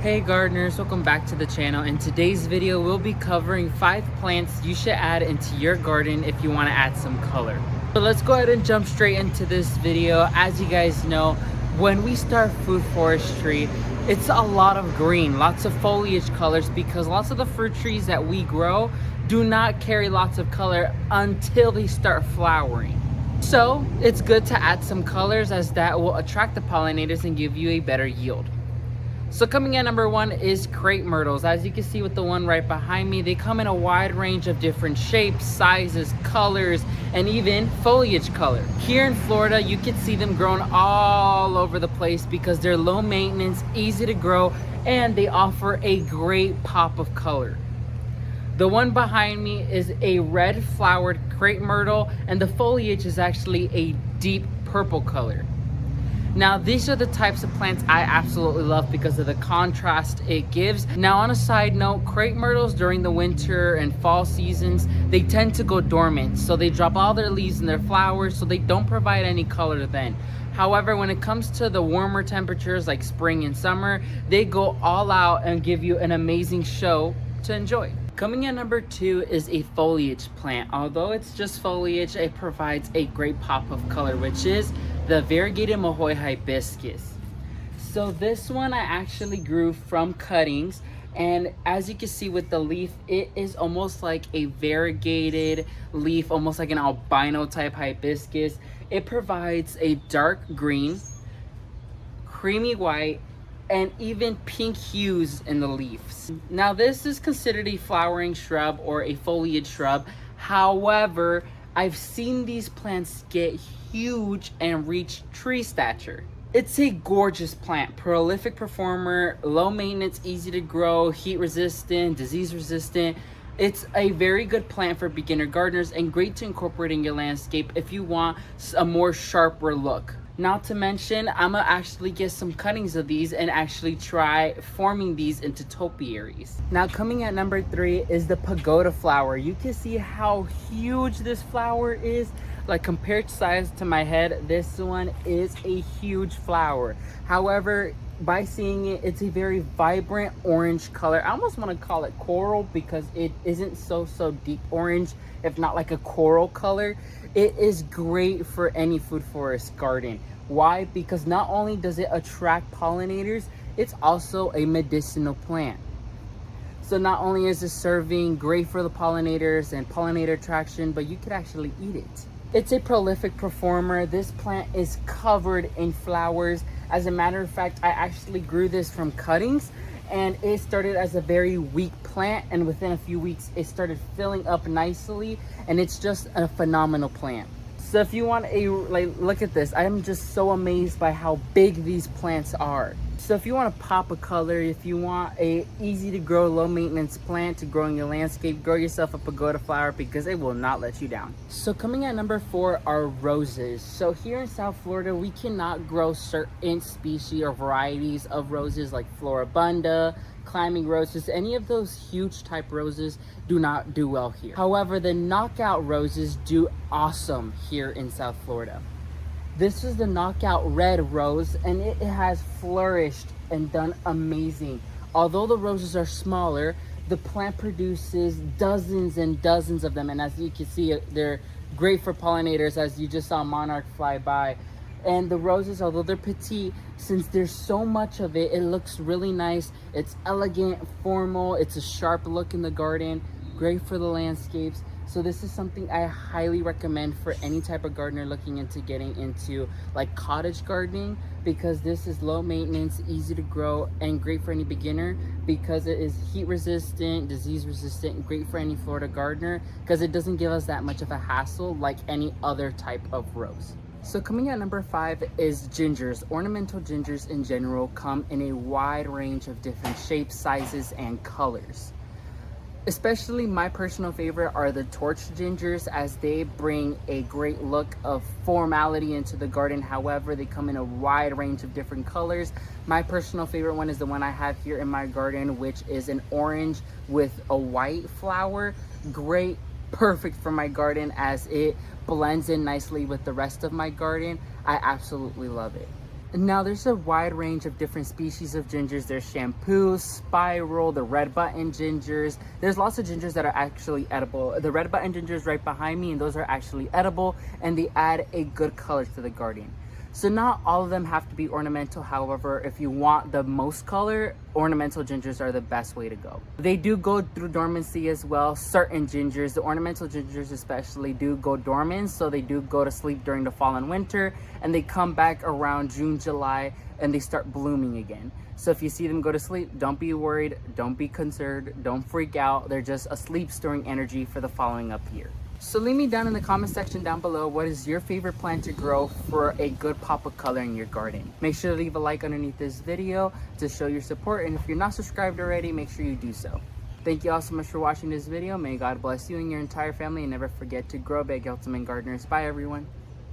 Hey gardeners, welcome back to the channel. In today's video, we'll be covering 5 plants you should add into your garden if you want to add some color. So let's go ahead and jump straight into this video. As you guys know, when we start food forestry, it's a lot of green, lots of foliage colors, because lots of the fruit trees that we grow do not carry lots of color until they start flowering. So it's good to add some colors, as that will attract the pollinators and give you a better yield. So coming in number 1 is crepe myrtles. As you can see with the one right behind me, they come in a wide range of different shapes, sizes, colors, and even foliage color. Here in Florida, you can see them growing all over the place because they're low maintenance, easy to grow, and they offer a great pop of color. The one behind me is a red flowered crepe myrtle, and the foliage is actually a deep purple color. Now, these are the types of plants I absolutely love because of the contrast it gives. Now, on a side note, crepe myrtles during the winter and fall seasons, they tend to go dormant. So they drop all their leaves and their flowers, so they don't provide any color then. However, when it comes to the warmer temperatures like spring and summer, they go all out and give you an amazing show to enjoy. Coming in number 2 is a foliage plant. Although it's just foliage, it provides a great pop of color, which is the variegated Mahoy hibiscus. So this one I actually grew from cuttings, and as you can see with the leaf, it is almost like a variegated leaf, almost like an albino type hibiscus. It provides a dark green, creamy white, and even pink hues in the leaves. Now, this is considered a flowering shrub or a foliage shrub. However, I've seen these plants get huge and reach tree stature. It's a gorgeous plant, prolific performer, low maintenance, easy to grow, heat resistant, disease resistant. It's a very good plant for beginner gardeners and great to incorporate in your landscape if you want a more sharper look. Not to mention, I'm gonna actually get some cuttings of these and actually try forming these into topiaries. Now, coming at number 3 is the pagoda flower. You can see how huge this flower is. Like, compared size to my head, this one is a huge flower. However, by seeing it, it's a very vibrant orange color. I almost want to call it coral because it isn't so deep orange, if not like a coral color. It is great for any food forest garden. Why? Because not only does it attract pollinators, it's also a medicinal plant. So not only is it serving great for the pollinators and pollinator attraction, but you could actually eat it. It's a prolific performer. This plant is covered in flowers. As a matter of fact, I actually grew this from cuttings, and it started as a very weak plant, and within a few weeks it started filling up nicely, and it's just a phenomenal plant. So if you want a, look at this, I'm just so amazed by how big these plants are. So if you want to pop a color, if you want a easy to grow, low maintenance plant to grow in your landscape, grow yourself a pagoda flower because it will not let you down. So coming at number 4 are roses. So here in South Florida, we cannot grow certain species or varieties of roses like floribunda, climbing roses. Any of those huge type roses do not do well here. However, the knockout roses do awesome here in South Florida. This is the knockout red rose, and it has flourished and done amazing. Although the roses are smaller, the plant produces dozens and dozens of them, and as you can see, they're great for pollinators, as you just saw monarch fly by. And the roses, although they're petite, since there's so much of it, it looks really nice. It's elegant, formal, it's a sharp look in the garden, great for the landscapes. So this is something I highly recommend for any type of gardener looking into getting into like cottage gardening, because this is low maintenance, easy to grow, and great for any beginner because it is heat resistant, disease resistant, great for any Florida gardener because it doesn't give us that much of a hassle like any other type of rose. So coming at number 5 is gingers. Ornamental gingers in general come in a wide range of different shapes, sizes, and colors. Especially my personal favorite are the torch gingers, as they bring a great look of formality into the garden. However, they come in a wide range of different colors. My personal favorite one is the one I have here in my garden, which is an orange with a white flower. Great, perfect for my garden as it blends in nicely with the rest of my garden. I absolutely love it. Now there's a wide range of different species of gingers. There's shampoo, spiral, the red button gingers. There's lots of gingers that are actually edible. The red button ginger is right behind me, and those are actually edible, and they add a good color to the garden. So not all of them have to be ornamental. However, if you want the most color, ornamental gingers are the best way to go. They do go through dormancy as well. Certain gingers, the ornamental gingers especially, do go dormant. So they do go to sleep during the fall and winter, and they come back around June, July, and they start blooming again. So if you see them go to sleep, don't be worried, don't be concerned, don't freak out. They're just asleep, storing energy for the following up year. So leave me down in the comment section down below, what is your favorite plant to grow for a good pop of color in your garden. Make sure to leave a like underneath this video to show your support, and if you're not subscribed already, make sure you do so. Thank you all so much for watching this video. May God bless you and your entire family, and never forget to grow big, ultimate gardeners. Bye everyone.